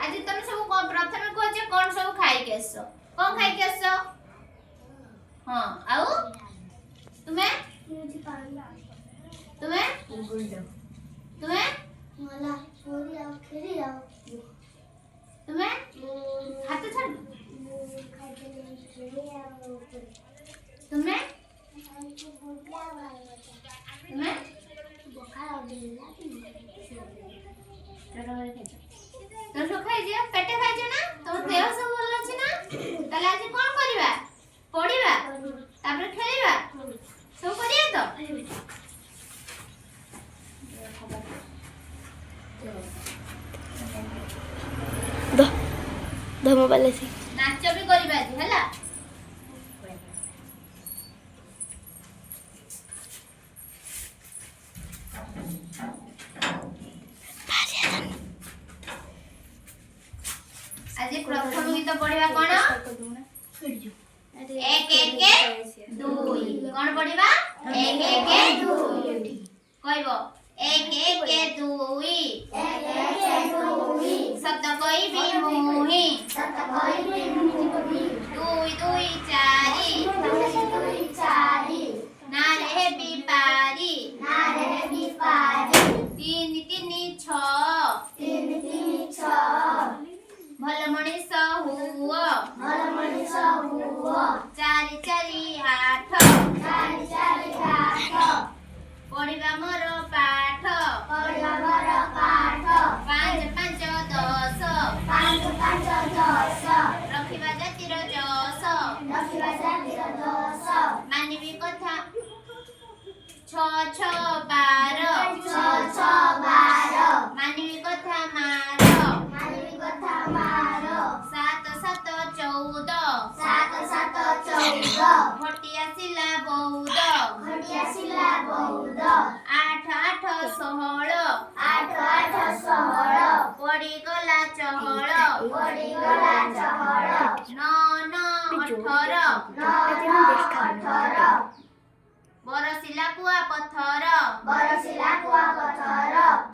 आज तुम सब प्रथम कह जे कोन सब खाई के आसो कोन खाई के आसो हां आउ तुम्हें तुम्हें मला पूरी आओ खिरी आओ तुम्हें हाथ छाड़ तुम्हें तुम्हें तो सब खाई दियो पेटे खाई दियो ना तो देह सब भल अछि ना तले आज कोन करबा पढिबा तापर खेलिबा सब करिया तो द मोबाइल से नाच भी करबा जी हला आज प्रथम गीत पढ़िबा कोन एक एक दुई कोन पढ़िबा एक एक दुई कहबो एक एक दुई सत कहबी मुही दुई दुई चारि ना रे बिपारी तीन तीन छ भल मनीष हुओ चारि चारि आठ पढ़िबा मोर पाठ पाँच पाँच दस रखिबा जातिर जस मानिबी कथा छ छ बार मानिबी कथा मार सात सात चौदह घटी आसिला बौद आठ आठ षोहल पड़ीगला चहल नौ नौ अठर बरसिला कुआ पत्थर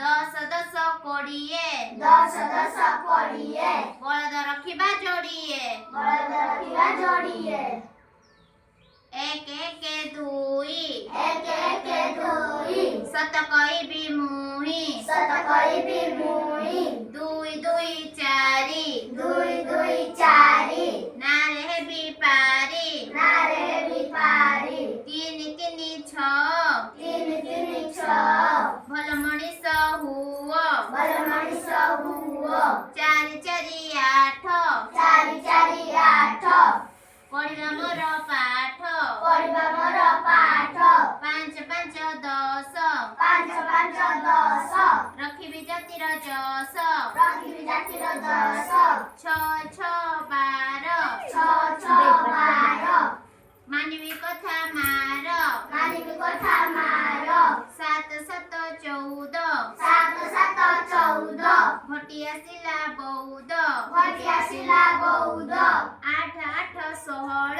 दस दस कोड़िए बलद रखिबा जोड़िए एक एक दुई सत कहबी मुही दुई दुई चारि ना रे बिपारी तीन तीन छ भल मनीष हुओ चारि चारि आठ पढ़िबा मोर पाठ पाँच पाँच दस रखिबी जातिर जस छ छ बार मानिबी कथा मार सात सात चौदह घटी आसिला बौद आठ आठ षोहल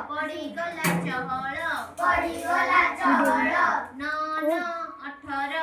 पड़ीगला चहल नौ नौ अठर